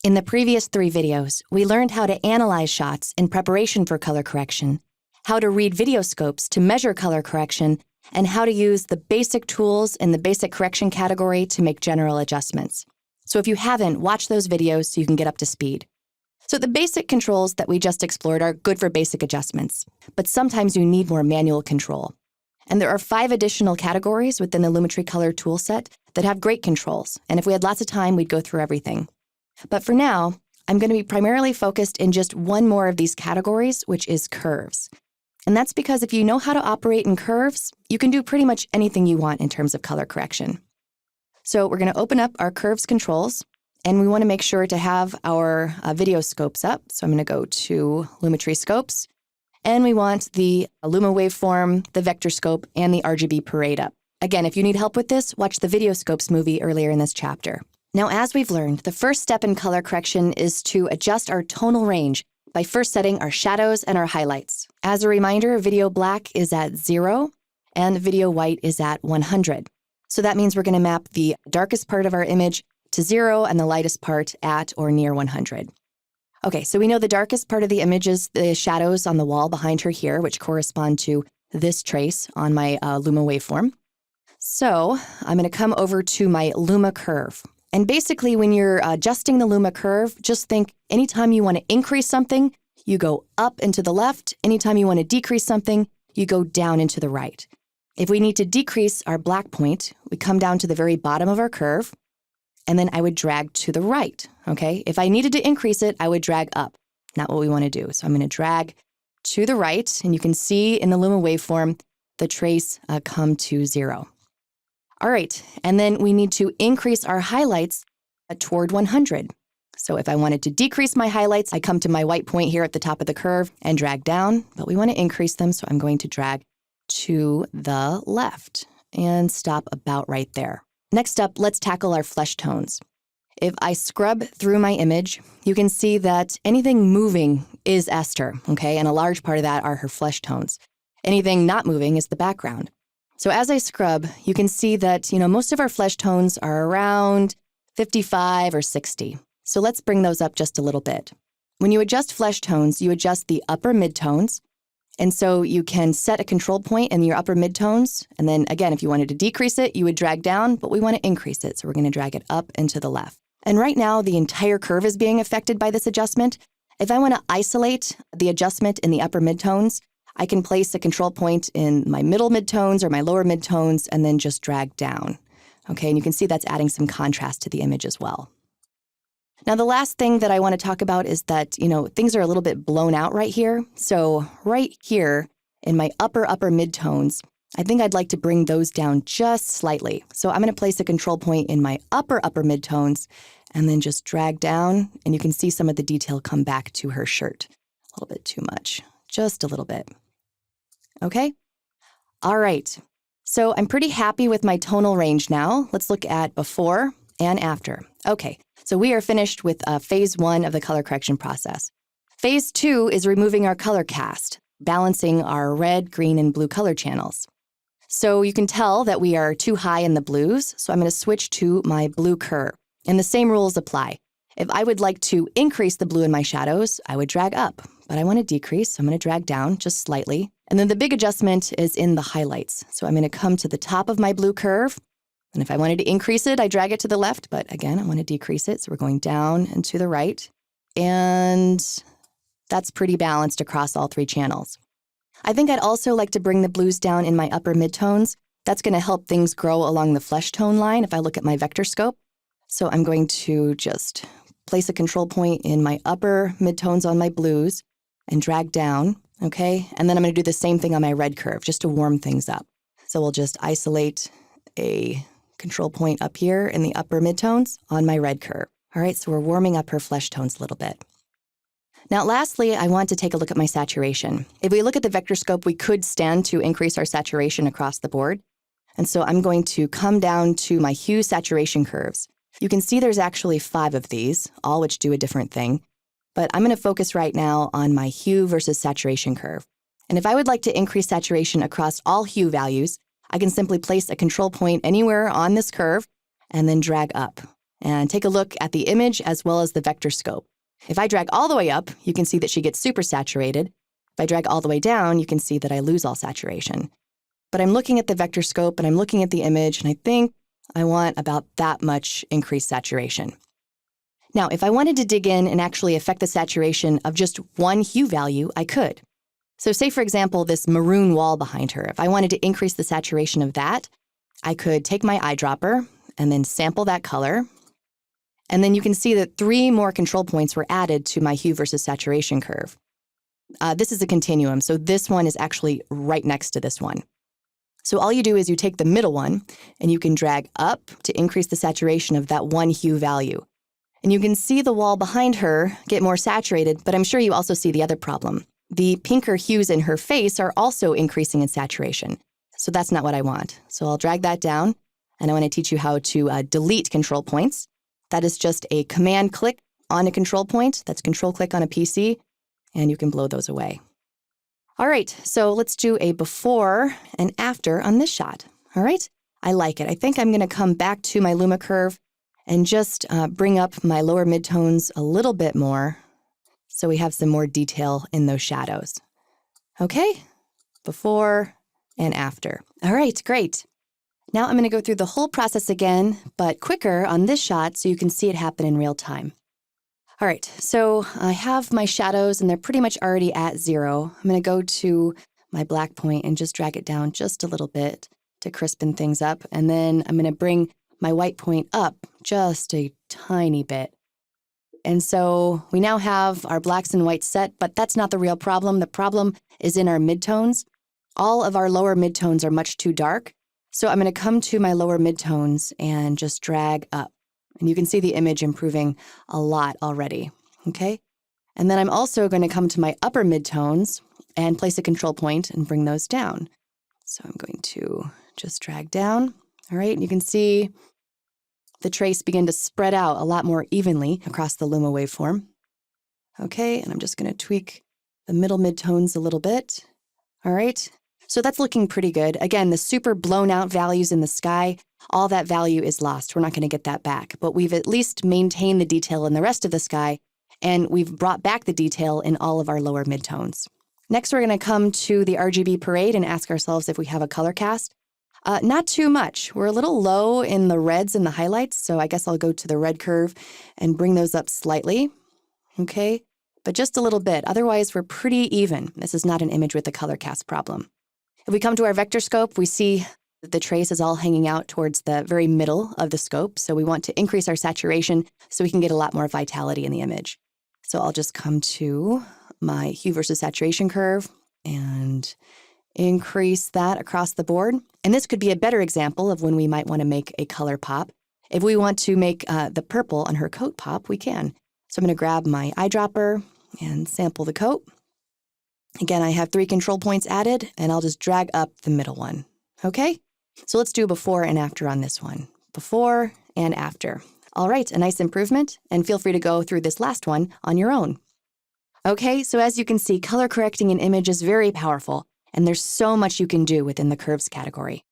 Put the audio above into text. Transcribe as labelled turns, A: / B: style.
A: In the previous 3 videos, we learned how to analyze shots in preparation for color correction, how to read video scopes to measure color correction, and how to use the basic tools in the basic correction category to make general adjustments. So if you haven't, watch those videos so you can get up to speed. So the basic controls that we just explored are good for basic adjustments, but sometimes you need more manual control. And there are 5 additional categories within the Lumetri Color toolset that have great controls, and if we had lots of time, we'd go through everything. But for now, I'm going to be primarily focused in just one more of these categories, which is curves. And that's because if you know how to operate in curves, you can do pretty much anything you want in terms of color correction. So we're going to open up our curves controls, and we want to make sure to have our video scopes up. So I'm going to go to Lumetri Scopes, and we want the Luma waveform, the vector scope, and the RGB parade up. Again, if you need help with this, watch the video scopes movie earlier in this chapter. Now, as we've learned, the first step in color correction is to adjust our tonal range by first setting our shadows and our highlights. As a reminder, video black is at 0 and video white is at 100. So that means we're going to map the darkest part of our image to 0 and the lightest part at or near 100. Okay, so we know the darkest part of the image is the shadows on the wall behind her here, which correspond to this trace on my Luma waveform. So I'm going to come over to my Luma Curve. And basically, when you're adjusting the Luma Curve, just think anytime you want to increase something, you go up and to the left. Anytime you want to decrease something, you go down and to the right. If we need to decrease our black point, we come down to the very bottom of our curve, and then I would drag to the right, okay? If I needed to increase it, I would drag up. Not what we want to do. So I'm going to drag to the right, and you can see in the Luma waveform, the trace come to 0. All right, and then we need to increase our highlights toward 100. So if I wanted to decrease my highlights, I come to my white point here at the top of the curve and drag down, but we want to increase them, so I'm going to drag to the left and stop about right there. Next up, let's tackle our flesh tones. If I scrub through my image, you can see that anything moving is Esther, okay? And a large part of that are her flesh tones. Anything not moving is the background. So as I scrub, you can see that, most of our flesh tones are around 55 or 60. So let's bring those up just a little bit. When you adjust flesh tones, you adjust the upper midtones. And so you can set a control point in your upper midtones. And then again, if you wanted to decrease it, you would drag down, but we want to increase it. So we're going to drag it up and to the left. And right now, the entire curve is being affected by this adjustment. If I want to isolate the adjustment in the upper midtones, I can place a control point in my middle midtones or my lower midtones and then just drag down. Okay, and you can see that's adding some contrast to the image as well. Now, the last thing that I want to talk about is that, things are a little bit blown out right here. So right here in my upper midtones, I think I'd like to bring those down just slightly. So I'm going to place a control point in my upper midtones and then just drag down, and you can see some of the detail come back to her shirt. A little bit too much, just a little bit. Okay? All right. So I'm pretty happy with my tonal range now. Let's look at before and after. Okay, so we are finished with phase 1 of the color correction process. Phase 2 is removing our color cast, balancing our red, green, and blue color channels. So you can tell that we are too high in the blues, so I'm going to switch to my blue curve. And the same rules apply. If I would like to increase the blue in my shadows, I would drag up. But I want to decrease, so I'm going to drag down just slightly. And then the big adjustment is in the highlights. So I'm going to come to the top of my blue curve. And if I wanted to increase it, I drag it to the left. But again, I want to decrease it. So we're going down and to the right. And that's pretty balanced across all 3 channels. I think I'd also like to bring the blues down in my upper midtones. That's going to help things grow along the flesh tone line if I look at my vector scope. So I'm going to just place a control point in my upper midtones on my blues and drag down, okay? And then I'm going to do the same thing on my red curve just to warm things up. So we'll just isolate a control point up here in the upper midtones on my red curve. All right, so we're warming up her flesh tones a little bit. Now, lastly, I want to take a look at my saturation. If we look at the vector scope, we could stand to increase our saturation across the board. And so I'm going to come down to my hue saturation curves. You can see there's actually 5 of these, all which do a different thing. But I'm going to focus right now on my hue versus saturation curve. And if I would like to increase saturation across all hue values, I can simply place a control point anywhere on this curve and then drag up. and take a look at the image as well as the vector scope. If I drag all the way up, you can see that she gets super saturated. If I drag all the way down, you can see that I lose all saturation. But I'm looking at the vector scope and I'm looking at the image, and I think I want about that much increased saturation. Now, if I wanted to dig in and actually affect the saturation of just one hue value, I could. So say, for example, this maroon wall behind her. If I wanted to increase the saturation of that, I could take my eyedropper and then sample that color. And then you can see that 3 more control points were added to my hue versus saturation curve. This is a continuum, so this one is actually right next to this one. So all you do is you take the middle one, and you can drag up to increase the saturation of that one hue value. And you can see the wall behind her get more saturated, but I'm sure you also see the other problem. The pinker hues in her face are also increasing in saturation. So that's not what I want. So I'll drag that down, and I want to teach you how to delete control points. That is just a command click on a control point. That's control click on a PC, and you can blow those away. All right, so let's do a before and after on this shot. All right, I like it. I think I'm going to come back to my Luma Curve and just bring up my lower midtones a little bit more so we have some more detail in those shadows. Okay, before and after. All right, great. Now I'm going to go through the whole process again, but quicker on this shot so you can see it happen in real time. All right, so I have my shadows and they're pretty much already at 0. I'm going to go to my black point and just drag it down just a little bit to crispen things up. And then I'm going to bring my white point up just a tiny bit. And so we now have our blacks and whites set, but that's not the real problem. The problem is in our midtones. All of our lower midtones are much too dark. So I'm going to come to my lower midtones and just drag up. And you can see the image improving a lot already, okay? And then I'm also going to come to my upper midtones and place a control point and bring those down. So I'm going to just drag down, all right? And you can see the trace begin to spread out a lot more evenly across the Luma waveform. Okay, and I'm just going to tweak the middle midtones a little bit, all right? So that's looking pretty good. Again, the super blown out values in the sky, all that value is lost. We're not going to get that back, but we've at least maintained the detail in the rest of the sky, and we've brought back the detail in all of our lower midtones. Next, we're going to come to the RGB parade and ask ourselves if we have a color cast. Not too much. We're a little low in the reds and the highlights, so I guess I'll go to the red curve and bring those up slightly, okay? But just a little bit. Otherwise, we're pretty even. This is not an image with a color cast problem. If we come to our vector scope, we see that the trace is all hanging out towards the very middle of the scope. So we want to increase our saturation so we can get a lot more vitality in the image. So I'll just come to my hue versus saturation curve and increase that across the board. And this could be a better example of when we might want to make a color pop. If we want to make the purple on her coat pop, we can. So I'm going to grab my eyedropper and sample the coat. Again, I have 3 control points added, and I'll just drag up the middle one, okay? So let's do before and after on this one. Before and after. All right, a nice improvement, and feel free to go through this last one on your own. Okay, so as you can see, color correcting an image is very powerful, and there's so much you can do within the curves category.